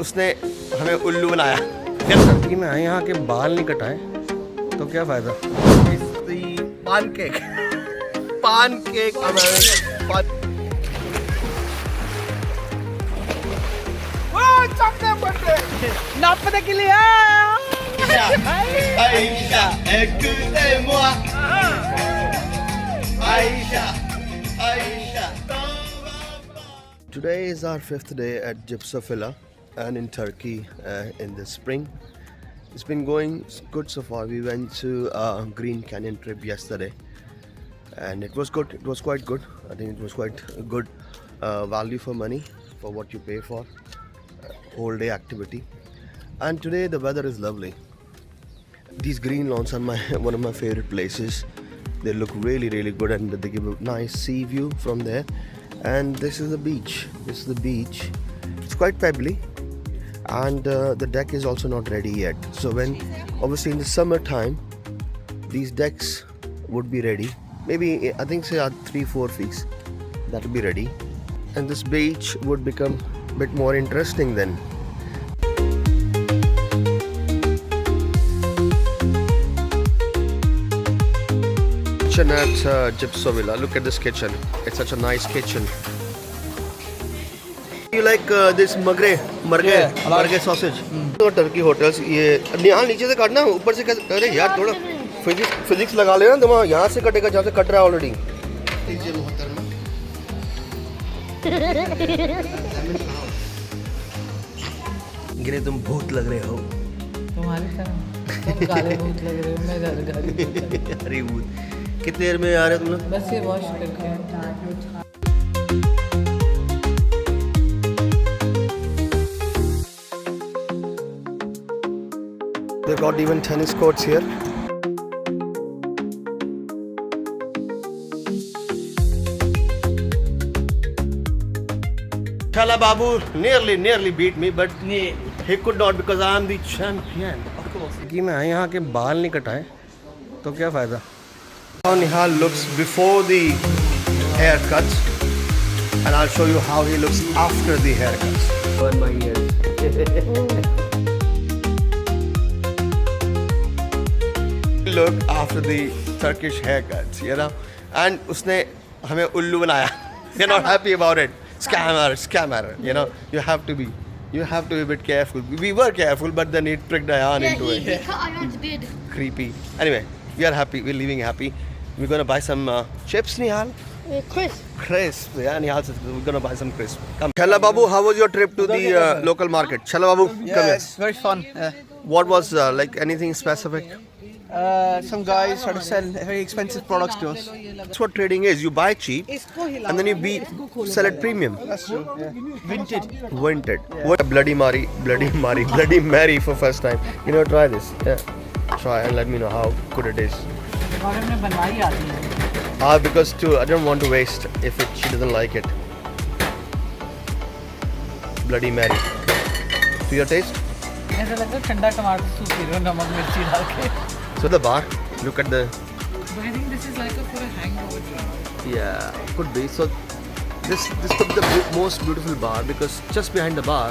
उसने हमें उल्लू बनाया। टर्की में आए, यहाँ के बाल नहीं कटाए तो क्या फायदा। पानकेक पानकेक नापने के लिए Today is our 5th day at Gypsophylla and in Turkey in the spring. It's been going good so far. We went to a Green Canyon trip yesterday and it was good. It was quite good. I think it was quite a good value for money for what you pay for whole day activity. And today the weather is lovely. These green lawns are one of my favorite places. They look really good and they give a nice sea view from there. And this is the beach. This is the beach. It's quite pebbly and the deck is also not ready yet. So when obviously in the summertime these decks would be ready. Maybe I think say 3-4 weeks that will be ready and this beach would become a bit more interesting then. Kitchen at Gypsophylla. Look at this kitchen. It's such a nice kitchen. You like this marghe sausage? तो Turkey hotels ये निहाल नीचे से काटना ऊपर से अरे यार थोड़ा फिजिक्स लगा लेना तुम यहाँ से कटेगा जहाँ से कट रहा है ऑलरेडी। गिरे तुम भूत लग रहे हो। तुम्हारी तरह तुम काले भूत लग रहे हो, मैं गाली अरे भूत कितने देर में आ रहे हो तुम लोग? बस ये वॉश करके। They've got even tennis courts here. Chala Babu nearly beat me, but he could not because I am the champion. Turkey में आए, यहाँ के बाल नहीं कटाए तो क्या फायदा। How Nihal looks before the haircuts, and I'll show you how he looks after the haircuts. Burn my ears. Look after the Turkish haircuts, you know, and उसने हमें उल्लू बनाया. They're not happy about it. Scammer. You know, you have to be a bit careful. We were careful, but then it tricked Ayan into it. He cut Ayan's beard. Creepy. Anyway, we are happy. We're leaving happy. We're gonna buy some chips, Nihal. Crisp. Yeah, Nihal says we're gonna buy some crisp. Come. Challa Babu, how was your trip to the local market? Challa Babu, come here. It's very fun. What was like anything specific? Some guys try to sell very expensive products to us. That's what trading is. You buy cheap and then you sell it premium. That's true. Yeah. Vintage. Yeah. What a Bloody Mary for first time. You know, try this. Yeah. Try and let me know how good it is. Because I don't want to waste if she doesn't like it. Bloody Mary. To your taste? ऐसा लगता है ठंडा टमाटर soup P रहे हो नमक मिर्ची डाल के। So the bar, look at the... But I think this is like for a hangover drink. Yeah, could be. So this could be the most beautiful bar because just behind the bar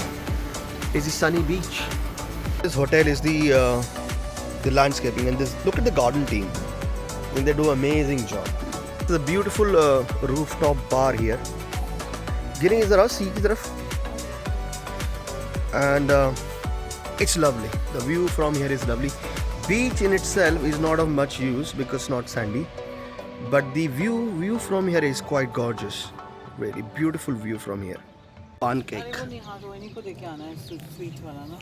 is the sunny beach. This hotel is the landscaping and this. Look at the garden team. And they do amazing job. It's a beautiful rooftop bar here. गिरेंगे ज़रा sea की तरफ. And it's lovely. The view from here is lovely. Beach in itself is not of much use because it's not sandy, but the view from here is quite gorgeous. Very beautiful view from here. Pancake. इन्हीं को देके आना है sweet वाला ना।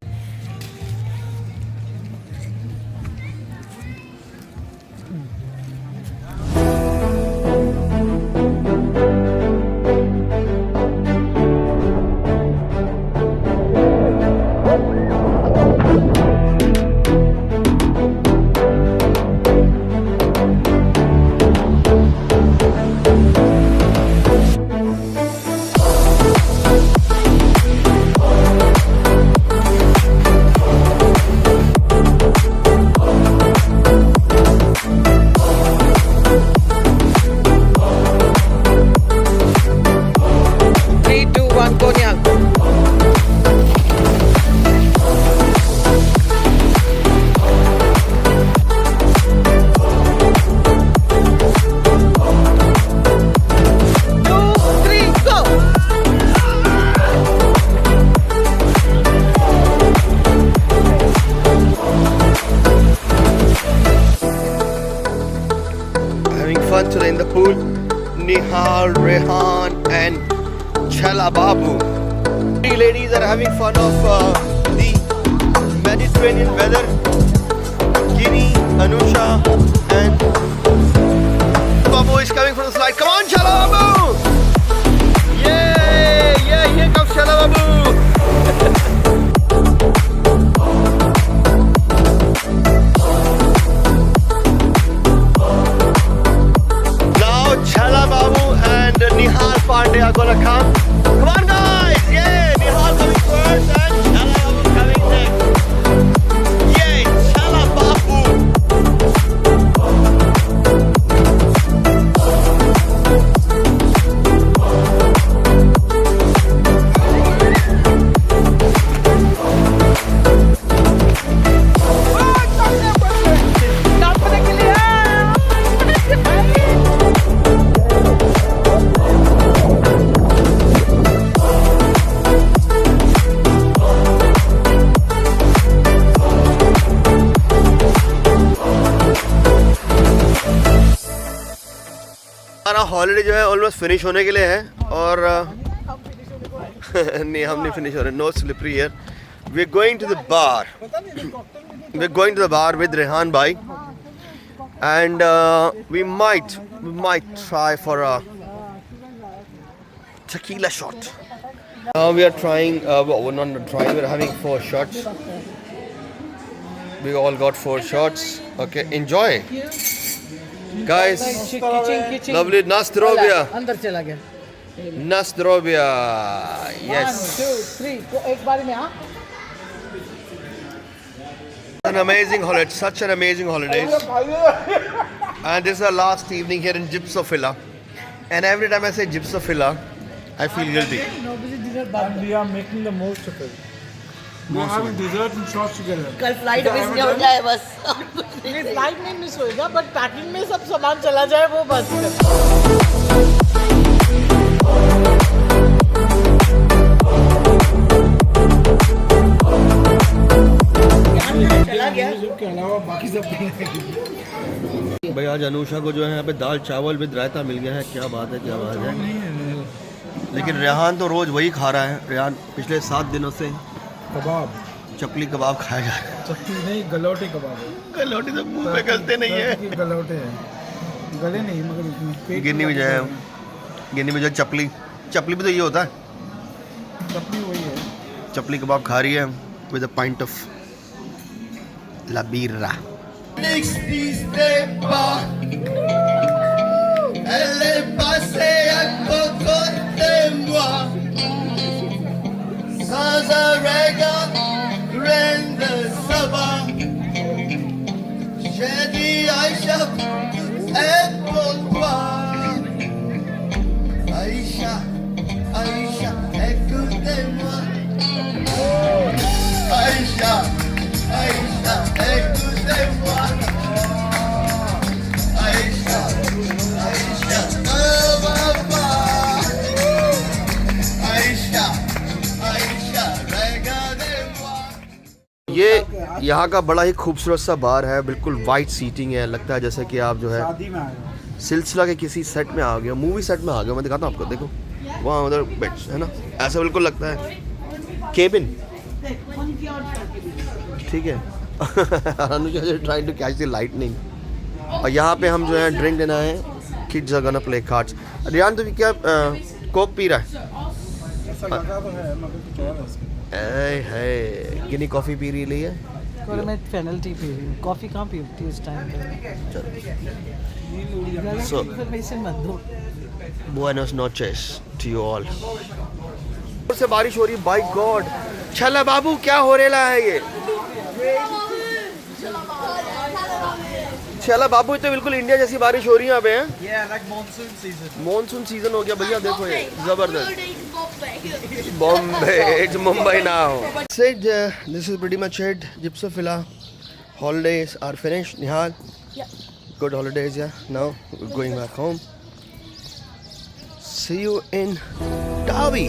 Rehan and Chela Babu. Three ladies are having fun of the Mediterranean weather. Ginny, Anusha and Babu is coming from the slide. Come on, Chela Babu! Yeah, here comes Chela Babu. Chela Babu and Nihal Pandey are gonna come. Come on, guys! Yeah, Nihal coming first and Chela Babu coming next. Yay, Chela Babu! हमारा holiday जो है almost finish होने के लिए है और नहीं हम नहीं फिनिश हो रहे. No slippery here. We are going to the bar. We are going to the bar with Rehan भाई and we might try for a tequila shot. Now we are trying we're not trying, we're having 4 shots. We all got 4 shots. Okay, enjoy guys. kitchen Lovely Nastrovia. अंदर चला गया. Nastrovia. Yes. 1 2 3 एक बार में. हाँ, An amazing holiday, such an amazing holidays. And this is our last evening here in Gypsophilia. And every time I say Gypsophilia, I feel guilty. And we are making the most of it. We are having dessert and shots together. कल flight miss नहीं हो जाए बस. नहीं flight नहीं miss होएगा but packing में सब सामान चला जाए वो बस. के अलावा बाकी सब भाई आज अनुषा को जो है यहाँ पे दाल चावल विद रायता मिल गया है. क्या बात है, क्या बात है. लेकिन रेहान तो रोज वही खा रहा है. रेहान पिछले 7 दिनों से कबाब, चपली कबाब खाया जा रहा है. चटनी नहीं, गलौटे कबाब है. गलौटी तो मुंह में गलते नहीं है. गलौटे हैं, गले नहीं मगर गिन्नी में जो है, गिन्नी में जो चपली भी तो ये होता है. चटनी वही है. चपली कबाब खा रही है with a point of La birra. Elle est passée à côté de moi, sans un regard, grain de sabbat. J'ai dit Aïcha, et pour toi. Aïcha, Aïcha, écoutez-moi. Aïcha. Aïcha, écoutez-moi. Aïcha, Aïcha, papa. Aïcha, Aïcha, regardez-moi. ये यहाँ का बड़ा ही खूबसूरत सा बार है. बिल्कुल white seating है. लगता है जैसे कि आप जो है शादी में आए हो. सिलसिला के किसी सेट में आ गए, मूवी सेट में आ गए. मैं दिखाता हूँ आपको, देखो वहाँ उधर बेड्स है ना, ऐसा बिल्कुल लगता है. केबिन ठीक है. Anuja trying to catch the lightning. और यहाँ पे हम जो है ड्रिंक लेना है. Kids are gonna play cards. Riyan तो क्या कोक पी रहा है? ऐसा लगा तो है मगर कुछ और है इसमें. है गिनी कॉफ़ी पी रही है. और मैं फेनल टी पी रही हूँ. कॉफी कहाँ पीती इस टाइम पे. So- इन्फॉर्मेशन मत दो. Buenos noches to you all. ऊपर से बारिश हो रही है. By God. छला बाबू क्या हो रहा है ये? छला बाबू तो बिल्कुल इंडिया जैसी बारिश हो रही है यहाँ पे. Yeah, like monsoon season. Monsoon season हो गया भैया. देखो ये जबरदस्त. Bombay, it's Mumbai now. Said this is pretty much it. Gypsophilia holidays are finished. Nihal, Yeah. good holidays. Yeah. Now we're going back home. See you in Tawi.